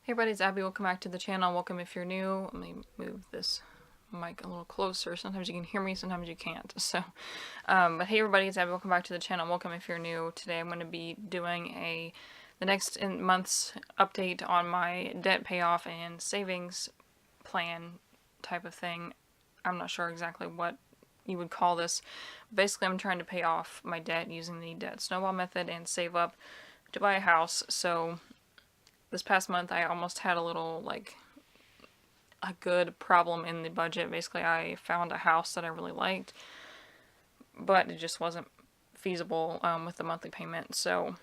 Hey everybody, it's Abby. Welcome back to the channel. Welcome if you're new. Let me move this mic a little closer. Sometimes you can hear me, sometimes you can't. But hey everybody, it's Abby. Welcome back to the channel. Welcome if you're new. Today I'm going to be doing the next month's update on my debt payoff and savings plan type of thing. I'm not sure exactly what you would call this. Basically, I'm trying to pay off my debt using the debt snowball method and save up to buy a house. So this past month I almost had a good problem in the budget. Basically, I found a house that I really liked, but it just wasn't feasible with the monthly payment, so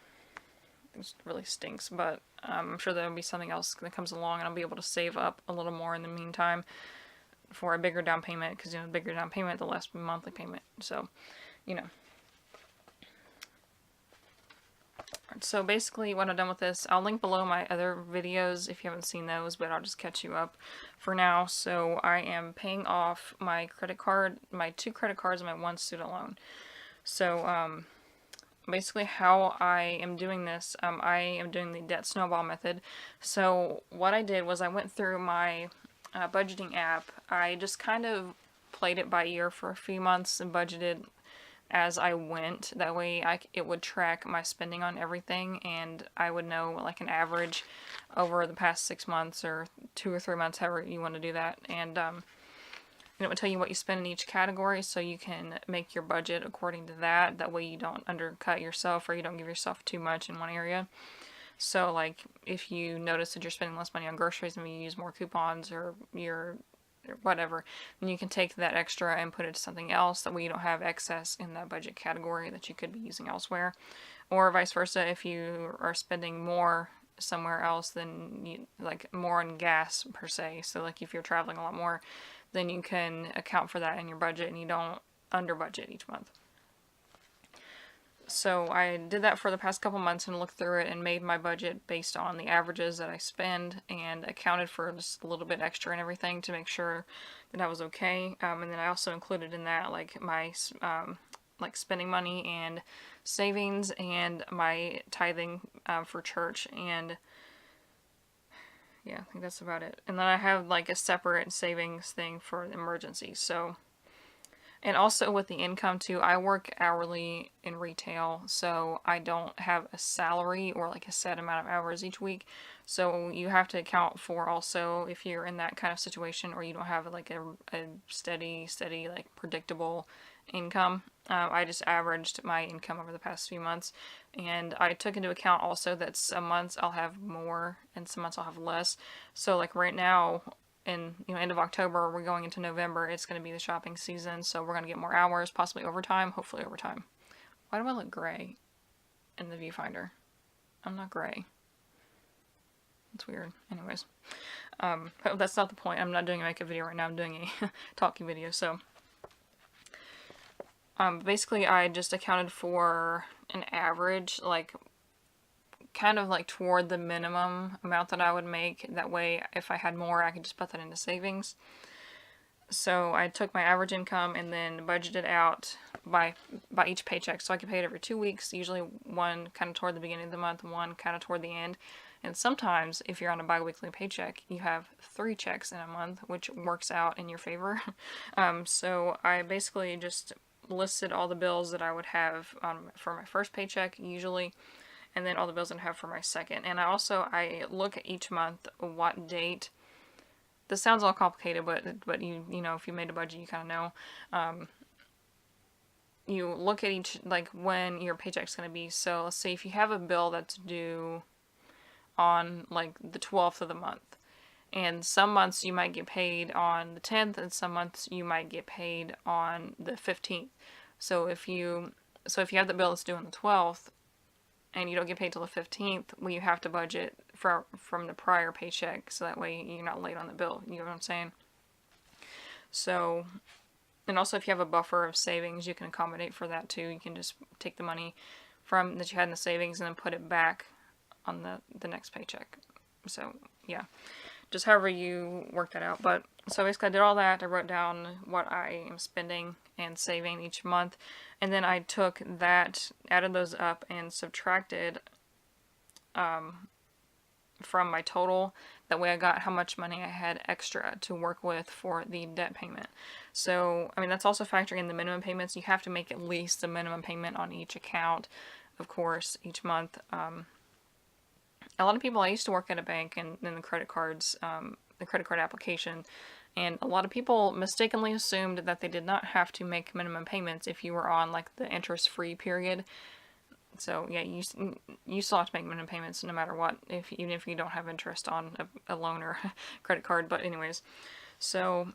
it really stinks. But I'm sure there'll be something else that comes along and I'll be able to save up a little more in the meantime for a bigger down payment, because the bigger down payment, the less monthly payment. So, you know. So basically what I've done with this, I'll link below my other videos if you haven't seen those, but I'll just catch you up for now. So I am paying off my credit card, my 2 credit cards, and my 1 student loan. So basically how I am doing this, I am doing the debt snowball method. So what I did was I went through my budgeting app. I just kind of played it by ear for a few months and budgeted as I went. That way it would track my spending on everything, and I would know like an average over the past 6 months or 2 or 3 months, however you want to do that. And it would tell you what you spend in each category, so you can make your budget according to that. That way you don't undercut yourself or you don't give yourself too much in one area. So like if you notice that you're spending less money on groceries and you use more coupons or whatever, then you can take that extra and put it to something else. That way you don't have excess in that budget category that you could be using elsewhere. Or vice versa, if you are spending more somewhere else, then you like more on gas per se. So like if you're traveling a lot more, then you can account for that in your budget and you don't under budget each month. So I did that for the past couple months and looked through it and made my budget based on the averages that I spend, and accounted for just a little bit extra and everything to make sure that I was okay. And then I also included in that like my like spending money and savings and my tithing for church, and yeah, I think that's about it. And then I have like a separate savings thing for emergencies. So. And also with the income too, I work hourly in retail, so I don't have a salary or like a set amount of hours each week. So you have to account for also if you're in that kind of situation or you don't have like a steady like predictable income. I just averaged my income over the past few months, and I took into account also that some months I'll have more and some months I'll have less. So like right now, in end of October, we're going into November, it's going to be the shopping season, so we're going to get more hours, possibly overtime, hopefully overtime. Why do I look gray in the viewfinder? I'm not gray. It's weird. Anyways, that's not the point. I'm not doing a makeup video right now, I'm doing a talking video. So basically I just accounted for an average, like kind of like toward the minimum amount that I would make. That way if I had more I could just put that into savings. So I took my average income and then budgeted out by each paycheck, so I could pay it every 2 weeks, usually one kind of toward the beginning of the month, one kind of toward the end. And sometimes if you're on a bi-weekly paycheck, you have 3 checks in a month, which works out in your favor. So I basically just listed all the bills that I would have for my first paycheck usually, and then all the bills that I have for my second. And I look at each month what date. This sounds all complicated, but you know, if you made a budget, you kind of know. You look at each, like when your paycheck's going to be. So let's say if you have a bill that's due on like the 12th of the month, and some months you might get paid on the 10th, and some months you might get paid on the 15th. So if you have the bill that's due on the 12th, and you don't get paid till the 15th, well, you have to budget from the prior paycheck, so that way you're not late on the bill. You know what I'm saying? So, and also if you have a buffer of savings, you can accommodate for that too. You can just take the money from that you had in the savings and then put it back on the next paycheck. So, yeah. Just however you work that out. But, so basically I did all that. I wrote down what I am spending and saving each month. And then I took that, added those up, and subtracted from my total. That way I got how much money I had extra to work with for the debt payment. So, I mean, that's also factoring in the minimum payments. You have to make at least the minimum payment on each account, of course, each month. A lot of people, I used to work at a bank and in the credit cards, the credit card application, and a lot of people mistakenly assumed that they did not have to make minimum payments if you were on like the interest-free period. So yeah, you still have to make minimum payments no matter what, even if you don't have interest on a loan or credit card. But anyways, so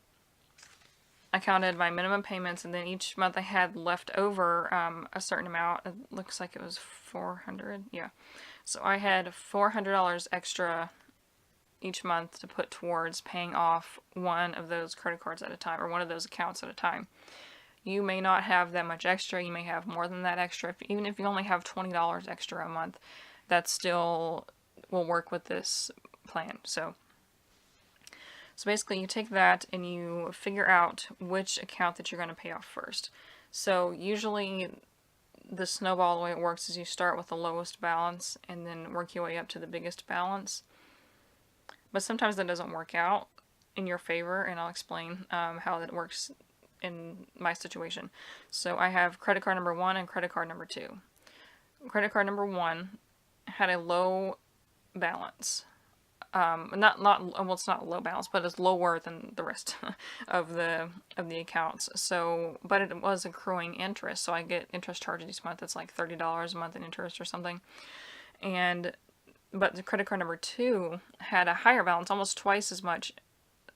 I counted my minimum payments, and then each month I had left over a certain amount. It looks like it was $400. Yeah, so I had $400 extra each month to put towards paying off one of those credit cards at a time, or one of those accounts at a time. You may not have that much extra. You may have more than that extra. Even if you only have $20 extra a month, that still will work with this plan. So basically you take that and you figure out which account that you're going to pay off first. So usually the Snowball, the way it works is you start with the lowest balance and then work your way up to the biggest balance. But sometimes that doesn't work out in your favor, and I'll explain how that works in my situation. So I have credit card number 1 and credit card number 2. Credit card number 1 had a low balance. Well, it's not low balance, but it's lower than the rest of the accounts. So, but it was accruing interest, so I get interest charged each month. It's like $30 a month in interest or something. But the credit card number 2 had a higher balance, almost twice as much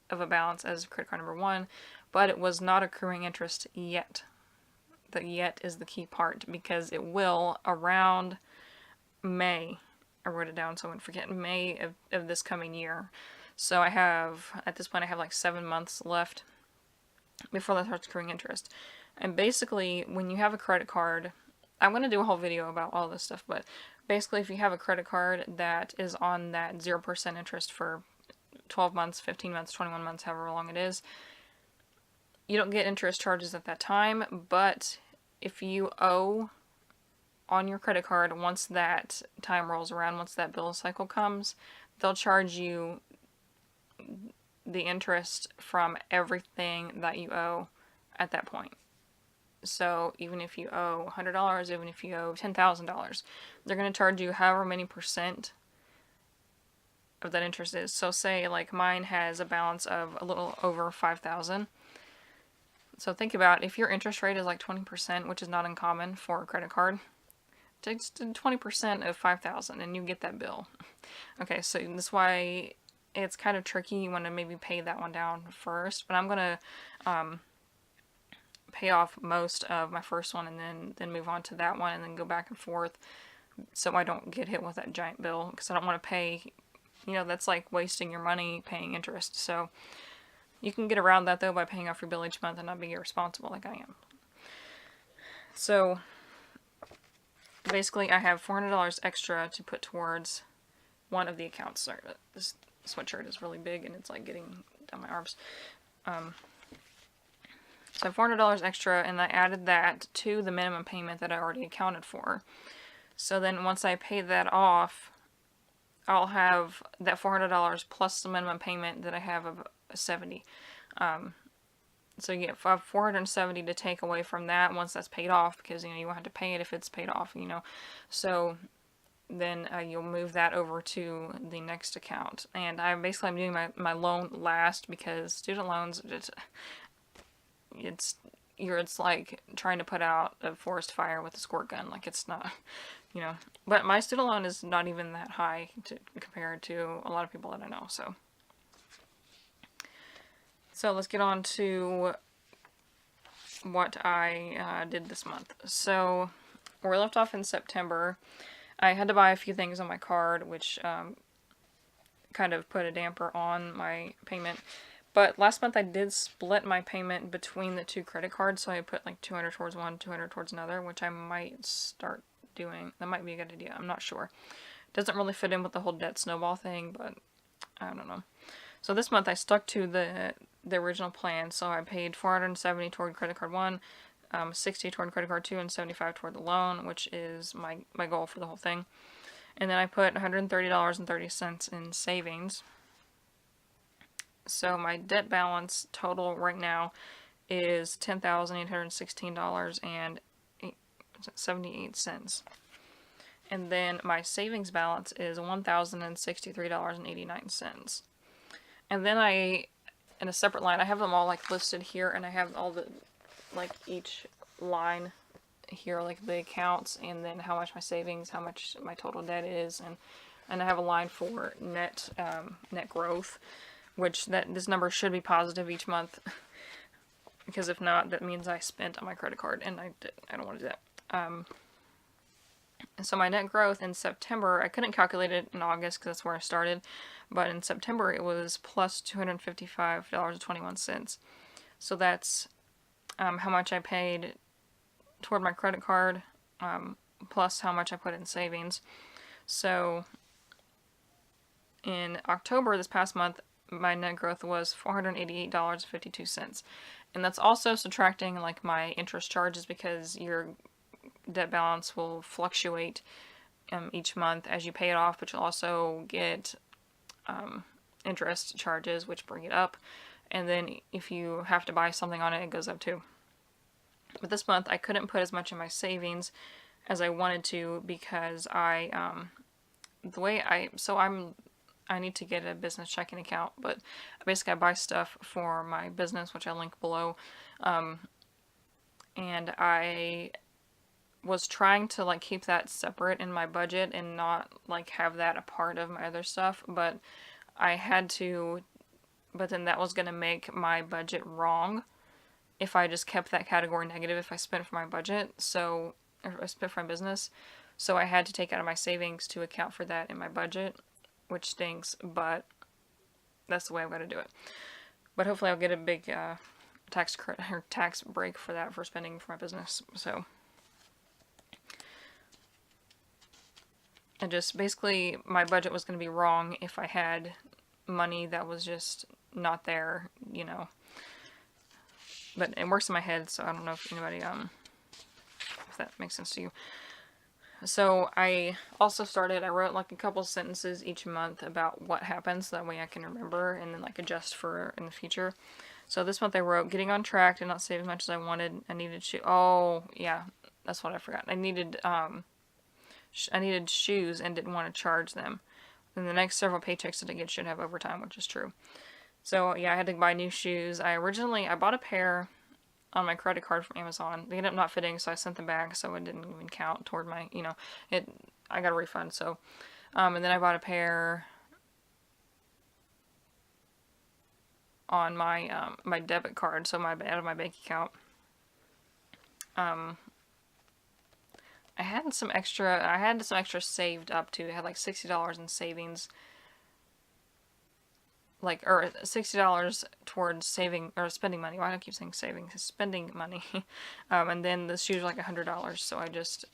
of a balance as credit card number 1, but it was not accruing interest yet. The yet is the key part, because it will around May. I wrote it down so I wouldn't forget. May of this coming year. So at this point I have like 7 months left before that starts accruing interest. And basically, when you have a credit card, I'm going to do a whole video about all this stuff, but basically if you have a credit card that is on that 0% interest for 12 months, 15 months, 21 months, however long it is, you don't get interest charges at that time. But if you owe on your credit card, once that time rolls around, once that bill cycle comes, they'll charge you the interest from everything that you owe at that point. So even if you owe $100, even if you owe $10,000, they're going to charge you however many percent of that interest is. So say like mine has a balance of a little over $5,000. So think about if your interest rate is like 20%, which is not uncommon for a credit card. Take 20% of $5,000 and you get that bill. Okay, so that's why it's kind of tricky. You want to maybe pay that one down first, but I'm gonna pay off most of my first one and then move on to that one and then go back and forth, so I don't get hit with that giant bill, because I don't want to pay, that's like wasting your money paying interest. So you can get around that though by paying off your bill each month and not being irresponsible like I am. So basically I have $400 extra to put towards one of the accounts. Sorry, this sweatshirt is really big and it's like getting down my arms. So I have $400 extra, and I added that to the minimum payment that I already accounted for. So then once I pay that off, I'll have that $400 plus the minimum payment that I have of $70. So you get $470 to take away from that once that's paid off, because you won't have to pay it if it's paid off. So then you'll move that over to the next account. And I'm doing my loan last, because student loans, it's like trying to put out a forest fire with a squirt gun. Like, it's not, but my student loan is not even that high compared to a lot of people that I know. So let's get on to what I did this month. So we left off in September. I had to buy a few things on my card, which kind of put a damper on my payment. But last month I did split my payment between the two credit cards, so I put like $200 towards one, $200 towards another, which I might start doing. That might be a good idea. I'm not sure. Doesn't really fit in with the whole debt snowball thing, but I don't know. So this month I stuck to the original plan, so I paid $470 toward credit card 1, $60 toward credit card 2, and $75 toward the loan, which is my goal for the whole thing. And then I put $130.30 in savings. So my debt balance total right now is $10,816.78. And then my savings balance is $1,063.89. And then in a separate line, I have them all like listed here, and I have all the, like each line here, like the accounts, and then how much my savings, how much my total debt is, and I have a line for net growth, which this number should be positive each month, because if not, that means I spent on my credit card, and I don't want to do that. And so my net growth in September, I couldn't calculate it in August because that's where I started, but in September it was plus $255.21. So that's how much I paid toward my credit card, plus how much I put in savings. So in October, this past month, my net growth was $488.52. And that's also subtracting like my interest charges, because your debt balance will fluctuate each month as you pay it off, but you'll also get interest charges, which bring it up. And then if you have to buy something on it, it goes up too. But this month I couldn't put as much in my savings as I wanted to, because I need to get a business checking account, but basically I buy stuff for my business, which I link below, and I was trying to like keep that separate in my budget and not like have that a part of my other stuff, but I had to, but then that was going to make my budget wrong if I just kept that category negative if I spent for my budget, so, or I spent for my business, so I had to take out of my savings to account for that in my budget, which stinks, but that's the way I've got to do it. But hopefully I'll get a big tax break for that, for spending for my business. So and just basically my budget was going to be wrong if I had money that was just not there, you know. But it works in my head, so I don't know if anybody if that makes sense to you. So I also I wrote like a couple sentences each month about what happens, so that way I can remember and then like adjust for in the future. So this month I wrote, getting on track, did not save as much as I wanted. I needed oh yeah, that's what I forgot. I needed shoes and didn't want to charge them. And the next several paychecks that I get should have overtime, which is true. So yeah, I had to buy new shoes. I bought a pair on my credit card from Amazon. They ended up not fitting, so I sent them back, so it didn't even count toward my, you know, I got a refund, so, and then I bought a pair on my, my debit card, so out of my bank account. I had some extra saved up too. I had like $60 in savings, like, or $60 towards saving, or spending money. Why do I keep saying saving? Spending money. And then the shoes were like $100, so I just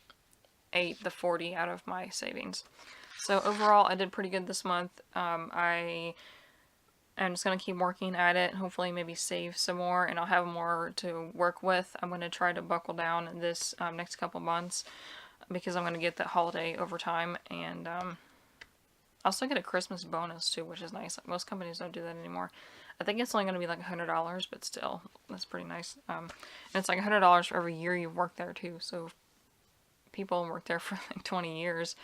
ate the 40 out of my savings. So overall, I did pretty good this month. I'm just going to keep working at it, hopefully maybe save some more, and I'll have more to work with. I'm going to try to buckle down this next couple months, because I'm going to get that holiday overtime, and I also get a Christmas bonus too, which is nice. Most companies don't do that anymore. I think it's only going to be like $100, but still, that's pretty nice. And it's like $100 for every year you've worked there too. So if people work there for like 20 years,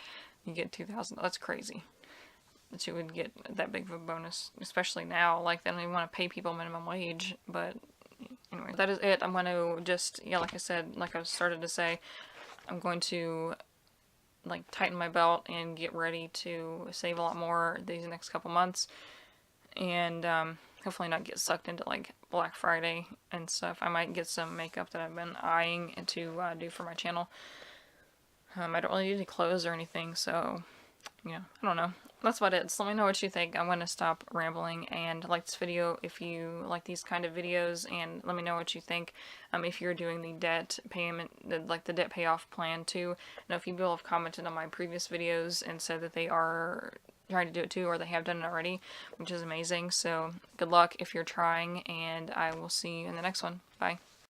you get $2,000. That's crazy that you would get that big of a bonus, especially now. Like, they don't even want to pay people minimum wage. But anyway, that is it. I'm going to just, yeah, like I said, like I started to say, I'm going to like tighten my belt and get ready to save a lot more these next couple months, and hopefully not get sucked into like Black Friday and stuff. I might get some makeup that I've been eyeing to do for my channel. I don't really need any clothes or anything, so yeah, I don't know. That's about it. So let me know what you think. I'm going to stop rambling, and like this video if you like these kind of videos, and let me know what you think. If you're doing the debt payment, like the debt payoff plan too. Now, if you people have commented on my previous videos and said that they are trying to do it too, or they have done it already, which is amazing. So good luck if you're trying, and I will see you in the next one. Bye.